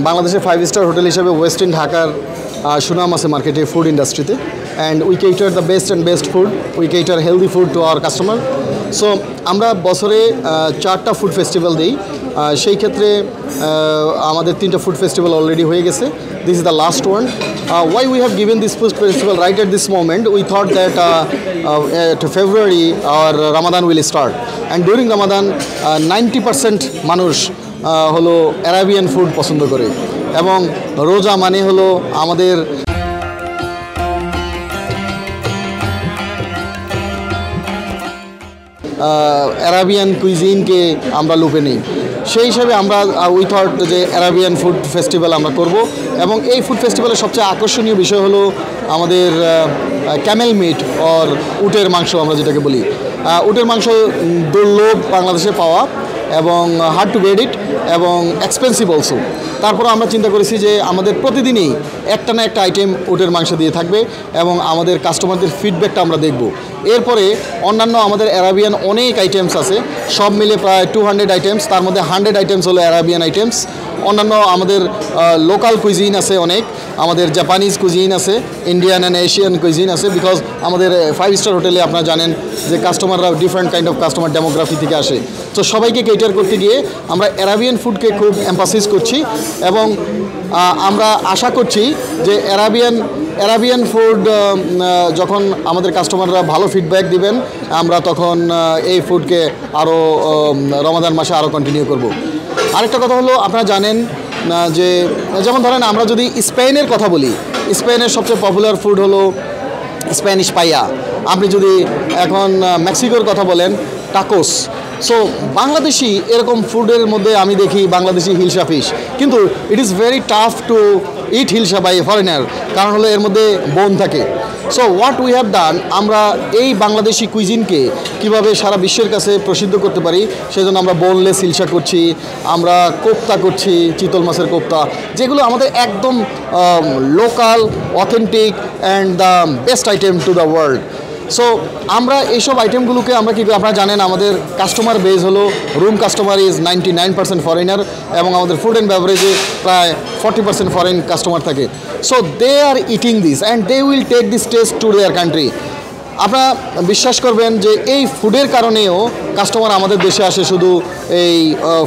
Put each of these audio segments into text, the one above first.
বাংলাদেশে 5 star hotel হিসেবে western ঢাকার সুনাম আছে মার্কেটে ফুড ইন্ডাস্ট্রিতে and we cater the best food we cater healthy food to our customer so আমরা বছরে 4টা ফুড ফেস্টিভ্যাল দিই সেই ক্ষেত্রে আমাদের 3টা ফুড ফেস্টিভ্যাল অলরেডি হয়ে গেছে this is the last one why we have given this food festival right at this moment we thought that to February our Ramadan will start and during Ramadan 90% মানুষ হলো Arabian food পছন্দ করে এবং রোজা মানে হলো আমাদের অ্যারাবিয়ান কুইজিনকে আমরা লুপে নিই সেই হিসাবে আমরা উই থট যে অ্যারাবিয়ান ফুড ফেস্টিভ্যাল আমরা করব এবং এই ফুড ফেস্টিভ্যালের সবচেয়ে আকর্ষণীয় বিষয় হলো আমাদের ক্যামেল মিট অর উটের মাংস আমরা যেটাকে বলি উটের মাংস দুর্লভ বাংলাদেশে পাওয়া এবং হার্ড টু গেট ইট এবং এক্সপেন্সিভ অলসো তারপর আমরা চিন্তা করেছি যে আমাদের প্রতিদিনই একটা না একটা আইটেম উটের মাংস দিয়ে থাকবে এবং আমাদের কাস্টমারদের ফিডব্যাকটা আমরা দেখব এরপরে অন্যান্য আমাদের অ্যারাবিয়ান অনেক আইটেমস আছে সব মিলে প্রায় 200 আইটেমস তার মধ্যে 100 আইটেমস হলো অ্যারাবিয়ান আইটেমস অন্যান্য আমাদের লোকাল কুইজিন আছে অনেক আমাদের জাপানিজ কুইজিন আছে ইন্ডিয়ান অ্যান্ড এশিয়ান কুইজিন আছে বিকজ আমাদের 5 স্টার হোটেলে আপনারা জানেন যে কাস্টমাররা different kind of customer demography থেকে আসে তো সবাইকে কেটার করতে গিয়ে আমরা অ্যারাবিয়ান ফুডকে খুব এমফাসিস করছি এবং আমরা আশা করছি যে অ্যারাবিয়ান ফুড যখন আমাদের কাস্টমাররা ভালো ফিডব্যাক দিবেন আমরা তখন এই ফুডকে আরও রমাদান মাসে আরও কন্টিনিউ করব আরেকটা কথা হলো আপনারা জানেন যে যেমন ধরেন আমরা যদি স্পেনের কথা বলি স্পেনের সবচেয়ে পপুলার ফুড হলো স্প্যানিশ পাইয়া আপনি যদি এখন মেক্সিকোর কথা বলেন টাকোস সো বাংলাদেশি এরকম ফুডের মধ্যে আমি দেখি বাংলাদেশি হিলসা ফিশ কিন্তু it is very tough to eat hilsa by foreigner কারণ হলো এর মধ্যে বোন থাকে so what we have done আমরা এই বাংলাদেশি কুইজিনকে কিভাবে সারা বিশ্বের কাছে প্রসিদ্ধ করতে পারি সেজন্য আমরা বোনলেস হিলসা করছি আমরা কোপ্তা করছি চিতল মাছের কোপ্তা যেগুলো আমাদের একদম local authentic and the best item to the world so আমরা এইসব আইটেমগুলোকে আমরা কী আপনারা জানেন আমাদের কাস্টমার বেস হলো রুম কাস্টমার ইজ 99% ফরেনার এবং আমাদের ফুড অ্যান্ড বেভারেজে প্রায় 40% ফরেন কাস্টমার থাকে so they are eating this and they will take this taste to their country আপনারা বিশ্বাস করবেন যে এই ফুডের কারণেও কাস্টমার আমাদের দেশে আসে শুধু এই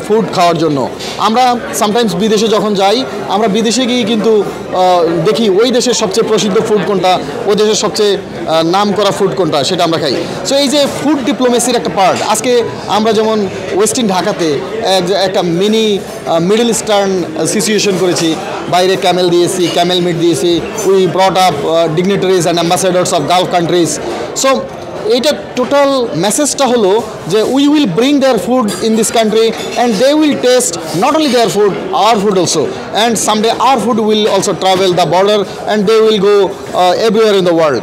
ফুড খাওয়ার জন্য আমরা সামটাইমস বিদেশে যখন যাই আমরা বিদেশে গিয়ে কিন্তু দেখি ওই দেশের সবচেয়ে প্রসিদ্ধ ফুড কোনটা ওই দেশের সবচেয়ে নাম করা ফুড কোনটা সেটা আমরা খাই সো এই যে ফুড ডিপ্লোমেসির একটা পার্ট আজকে আমরা যেমন ওয়েস্টার্ন ঢাকাতে একটা মিডল ইস্টার্ন সিচুয়েশন করেছি বাইরে ক্যামেল দিয়েছি ক্যামেল মিট দিয়েছি we brought up dignitaries and ambassadors of Gulf countries so এইটা টোটাল মেসেজটা হলো যে we will bring their food in this country and they will taste not only their food our food also and someday our food will also travel the border and they will go everywhere in the world